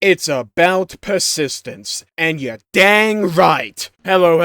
It's about persistence, and you're dang right! Hello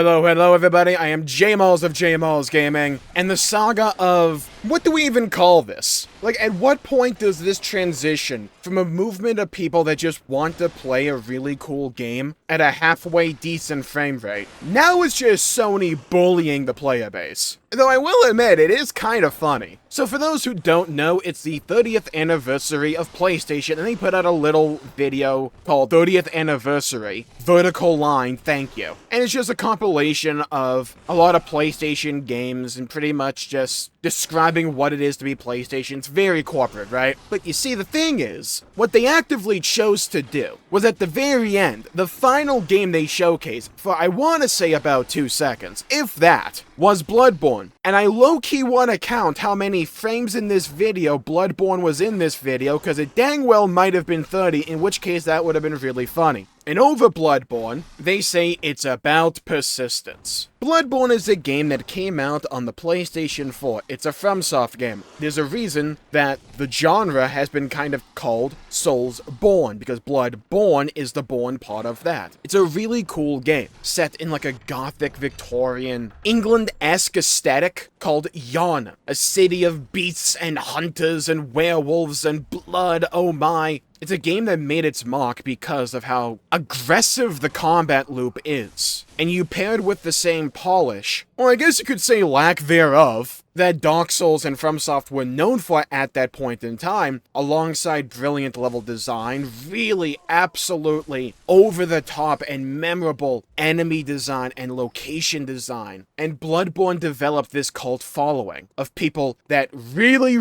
everybody, I am Jmulls of Jmulls Gaming, and the saga of... what do we even call this? Like, at what point does this transition from a movement of people that just want to play a really cool game at a halfway decent frame rate? Now it's just Sony bullying the player base. Though I will admit, it is kind of funny. So for those who don't know, it's the 30th anniversary of PlayStation, and they put out a little video called 30th Anniversary, Vertical Line, Thank You. And it's just a compilation of a lot of PlayStation games and pretty much just describing what it is to be PlayStation. It's very corporate, right? But you see, the thing is, what they actively chose to do was at the very end, the final game they showcased, for I want to say about 2 seconds, if that, was Bloodborne. And I low-key want to count how many frames in this video Bloodborne was in this video, because it dang well might have been 30, in which case that would have been really funny. And over Bloodborne, they say it's about persistence. Bloodborne is a game that came out on the PlayStation 4. It's a FromSoft game. There's a reason that the genre has been kind of called Soulsborne, because Bloodborne is the born part of that. It's a really cool game, set in like a gothic Victorian, England-esque aesthetic called Yarn, a city of beasts and hunters and werewolves and blood, oh my. It's a game that made its mark because of how aggressive the combat loop is. And you paired with the same polish, or I guess you could say lack thereof, that Dark Souls and FromSoft were known for at that point in time, alongside brilliant level design, really absolutely over-the-top and memorable enemy design and location design. And Bloodborne developed this cult following of people that really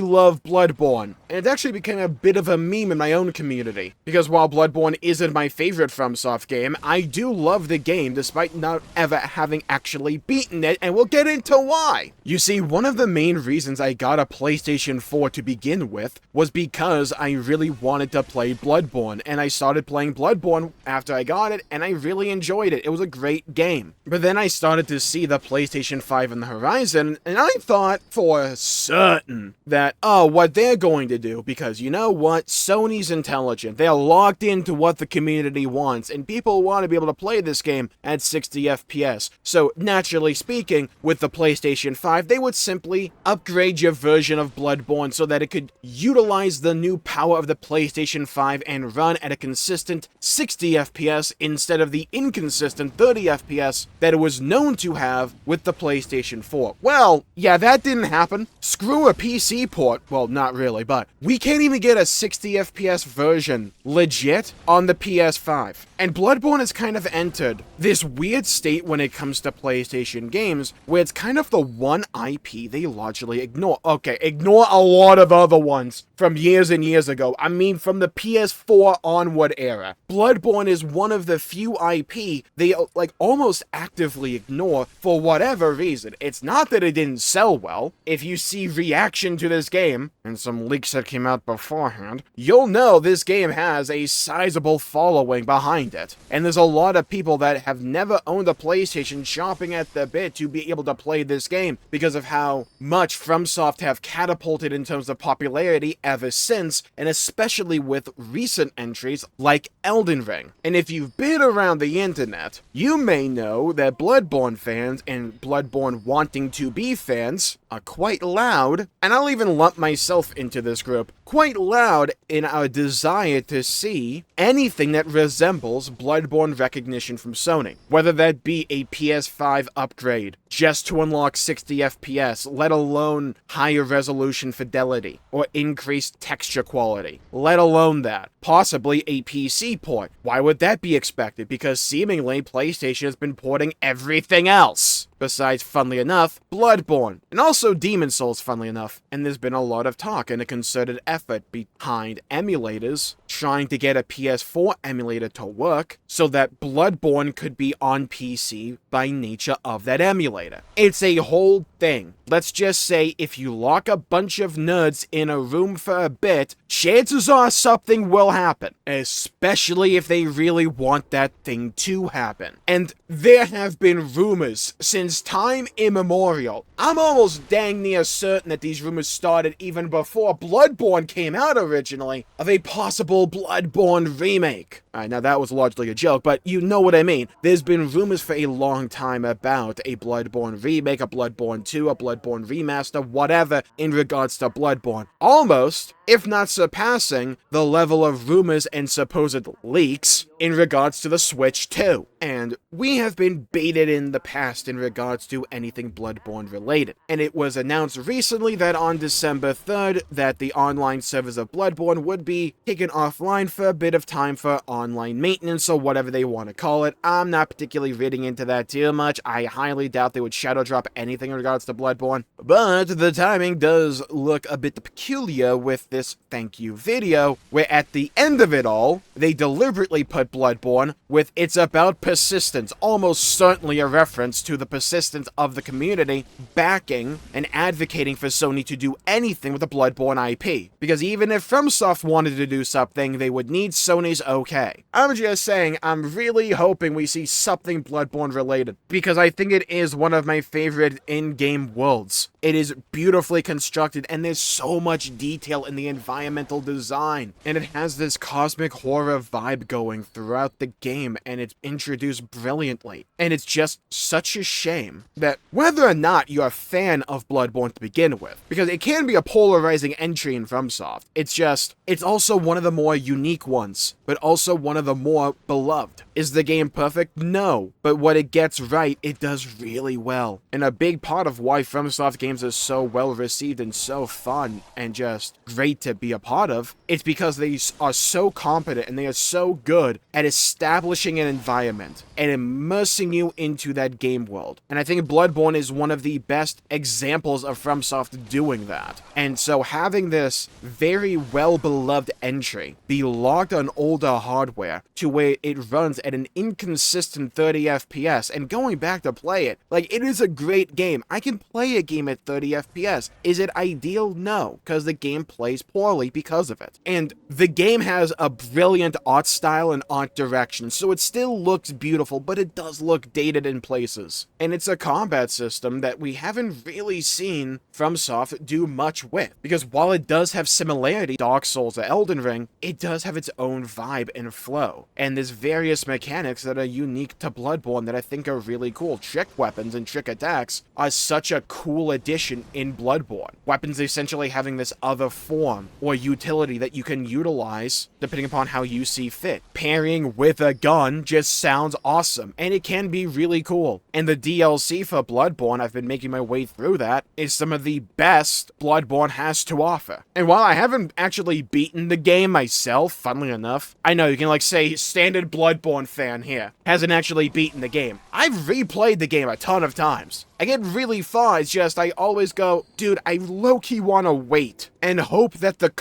love Bloodborne. And it actually became a bit of a meme in my own community, because while Bloodborne isn't my favorite FromSoft game, I do love the game despite not ever having actually beaten it, and we'll get into why. You see, one of the main reasons I got a PlayStation 4 to begin with was because I really wanted to play Bloodborne, and I started playing Bloodborne after I got it, and I really enjoyed it. It was a great game. But then I started to see the PlayStation 5 on the horizon, and I thought for certain that, oh, what they're going to do, because you know what? Sony's intelligent. They're locked into what the community wants, and people want to be able to play this game at 60 FPS. So, naturally speaking, with the PlayStation 5, they would simply upgrade your version of Bloodborne so that it could utilize the new power of the PlayStation 5 and run at a consistent 60 FPS instead of the inconsistent 30 FPS that it was known to have with the PlayStation 4. Well, yeah, that didn't happen. Screw a PC port. Well, not really, but we can't even get a 60 FPS version legit on the PS5. And Bloodborne has kind of entered this weird state when it comes to PlayStation games, where it's kind of the one IP they largely ignore. Okay, ignore a lot of other ones from years and years ago. I mean, from the PS4 onward era. Bloodborne is one of the few IP they, like, almost actively ignore for whatever reason. It's not that it didn't sell well. If you see reaction to this game, and some leaks that came out beforehand, you'll know this game has a sizable following behind it. And there's a lot of people that have never owned a PlayStation chomping at the bit to be able to play this game because of how much FromSoft have catapulted in terms of popularity ever since, and especially with recent entries like Elden Ring. And if you've been around the internet, you may know that Bloodborne fans and Bloodborne wanting to be fans are quite loud, and I'll even lump myself into this group, quite loud in our desire to see anything that resembles Bloodborne recognition from Sony. Whether that be a PS5 upgrade, just to unlock 60 FPS, let alone higher resolution fidelity, or increased texture quality, let alone that. Possibly a PC port. Why would that be expected? Because seemingly PlayStation has been porting everything else. Besides, funnily enough, Bloodborne, and also Demon's Souls, funnily enough. And there's been a lot of talk and a concerted effort behind emulators trying to get a PS4 emulator to work so that Bloodborne could be on PC by nature of that emulator. It's a whole thing. Let's just say if you lock a bunch of nerds in a room for a bit, chances are something will happen, especially if they really want that thing to happen. And there have been rumors since time immemorial. I'm almost dang near certain that these rumors started even before Bloodborne came out originally, of a possible possible Bloodborne remake. Alright, now that was largely a joke, but you know what I mean. There's been rumors for a long time about a Bloodborne remake, a Bloodborne 2, a Bloodborne remaster, whatever, in regards to Bloodborne. Almost, if not surpassing, the level of rumors and supposed leaks in regards to the Switch 2. And we have been baited in the past in regards to anything Bloodborne related. And it was announced recently that on December 3rd, that the online servers of Bloodborne would be taken offline for a bit of time for online maintenance or whatever they want to call it. I'm not particularly reading into that too much. I highly doubt they would shadow drop anything in regards to Bloodborne. But the timing does look a bit peculiar with this thank you video, where at the end of it all, they deliberately put Bloodborne with "it's about persistence," almost certainly a reference to the persistence of the community backing and advocating for Sony to do anything with the Bloodborne IP. Because even if FromSoft wanted to do something, they would need Sony's okay. I'm just saying, I'm really hoping we see something Bloodborne related, because I think it is one of my favorite in-game worlds. It is beautifully constructed, and there's so much detail in the environmental design, and it has this cosmic horror vibe going throughout the game, and it's introduced brilliantly. And it's just such a shame that whether or not you're a fan of Bloodborne to begin with, because it can be a polarizing entry in FromSoft, it's also one of the more unique ones, but also one of the more beloved. Is the game perfect? No, but what it gets right, it does really well. And a big part of why FromSoft games are so well received and so fun and just great to be a part of, it's because they are so competent and they are so good at establishing an environment and immersing you into that game world. And I think Bloodborne is one of the best examples of FromSoft doing that. And so having this very well-beloved entry be locked on older hardware to where it runs at an inconsistent 30 FPS, and going back to play it, like, it is a great game. I can play a game at 30 FPS. Is it ideal? No, because the game plays poorly because of it. And the game has a brilliant art style and art direction, so it still looks beautiful, but it does look dated in places. And it's a combat system that we haven't really seen FromSoft do much with, because while it does have similarity to Dark Souls or Elden Ring, it does have its own vibe and flow. And there's various mechanics that are unique to Bloodborne that I think are really cool. Trick weapons and trick attacks are such a cool addition in Bloodborne. Weapons essentially having this other form or utility that you can utilize depending upon how you see fit. Parrying with a gun just sounds awesome, and it can be really cool. And the DLC for Bloodborne, I've been making my way through that, is some of the best Bloodborne has to offer. And while I haven't actually beaten the game myself, funnily enough, I know you can like say standard Bloodborne fan here, hasn't actually beaten the game. I've replayed the game a ton of times. I get really far, it's just I always go, dude, I low-key wanna wait and hope that the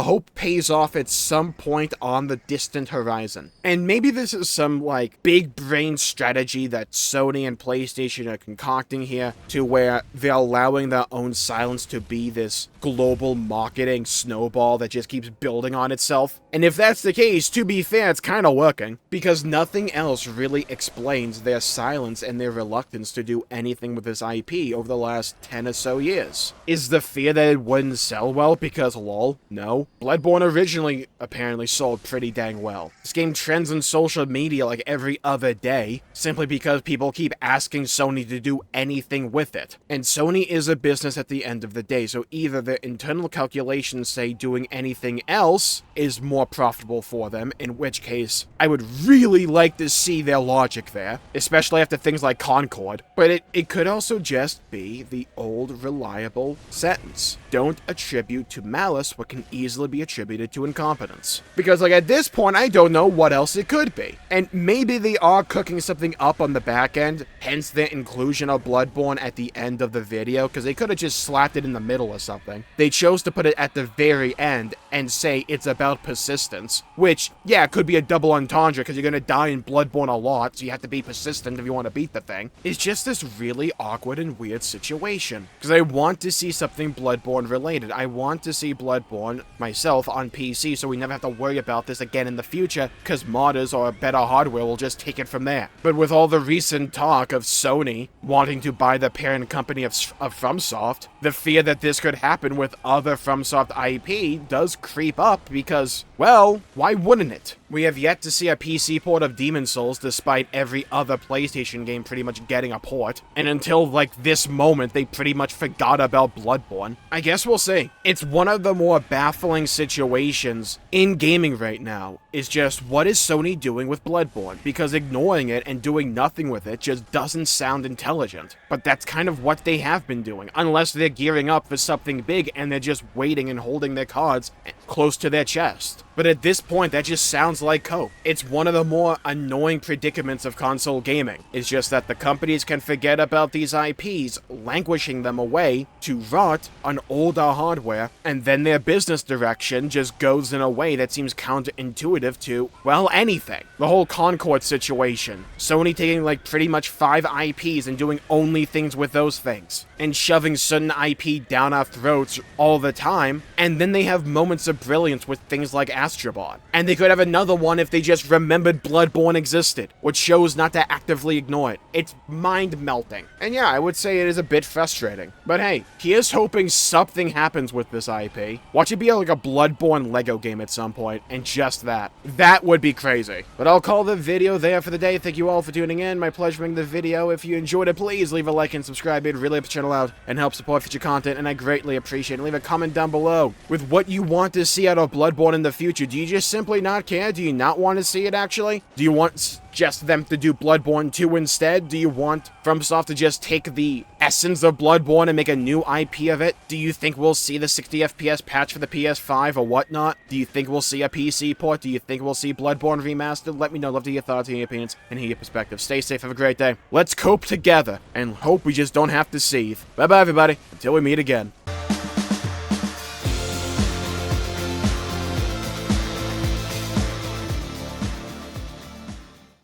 hope pays off at some point on the distant horizon. And maybe this is some, like, big brain strategy that Sony and PlayStation are concocting here, to where they're allowing their own silence to be this global marketing snowball that just keeps building on itself. And if that's the case, to be fair, it's kinda working, because nothing else really explains their silence and their reluctance to do anything with this IP over the last 10 or so years. Is the fear that it wouldn't sell well because lol? No. Bloodborne originally apparently sold pretty dang well. This game trends on social media like every other day, simply because people keep asking Sony to do anything with it. And Sony is a business at the end of the day, so either their internal calculations say doing anything else is more profitable for them, in which case I would really like to see their logic there, especially after things like Concord, but it could also just be the old reliable sentence. Don't attribute to malice what can easily be attributed to incompetence. Because like at this point, I don't know what else it could be. And maybe they are cooking something up on the back end, hence the inclusion of Bloodborne at the end of the video, because they could have just slapped it in the middle or something. They chose to put it at the very end and say it's about persistence, which, yeah, could be a double entendre because you're gonna die in Bloodborne a lot, so you have to be persistent if you want to beat the thing. It's just this this really awkward and weird situation. Because I want to see something Bloodborne related. I want to see Bloodborne myself on PC so we never have to worry about this again in the future, because modders or better hardware will just take it from there. But with all the recent talk of Sony wanting to buy the parent company of FromSoft, the fear that this could happen with other FromSoft IP does creep up because, well, why wouldn't it? We have yet to see a PC port of Demon's Souls despite every other PlayStation game pretty much getting a port, and until like this moment they pretty much forgot about Bloodborne. I guess we'll see. It's one of the more baffling situations in gaming right now, is just what is Sony doing with Bloodborne, because ignoring it and doing nothing with it just doesn't sound intelligent. But that's kind of what they have been doing, unless they're gearing up for something big and they're just waiting and holding their cards close to their chest. But at this point, that just sounds like cope. It's one of the more annoying predicaments of console gaming. It's just that the companies can forget about these IPs, languishing them away to rot on older hardware, and then their business direction just goes in a way that seems counterintuitive to, well, anything. The whole Concord situation. Sony taking like pretty much 5 IPs and doing only things with those things, and shoving certain IP down our throats all the time, and then they have moments of brilliance with things like Astrobot. And they could have another one if they just remembered Bloodborne existed, which shows not to actively ignore it. It's mind-melting. And yeah, I would say it is a bit frustrating. But hey, here's hoping something happens with this IP. Watch it be like a Bloodborne Lego game at some point, and just that. That would be crazy. But I'll call the video there for the day. Thank you all for tuning in. My pleasure making the video. If you enjoyed it, please leave a like and subscribe. It really helps the channel out and helps support future content, and I greatly appreciate it. Leave a comment down below with what you want to see out of Bloodborne in the future. Do you just simply not care? Do you not want to see it, actually? Do you want just them to do Bloodborne 2 instead? Do you want FromSoft to just take the essence of Bloodborne and make a new IP of it? Do you think we'll see the 60 FPS patch for the PS5 or whatnot? Do you think we'll see a PC port? Do you think we'll see Bloodborne remastered? Let me know. Love to hear your thoughts and your opinions and hear your perspective. Stay safe. Have a great day. Let's cope together and hope we just don't have to seethe. Bye-bye, everybody. Until we meet again.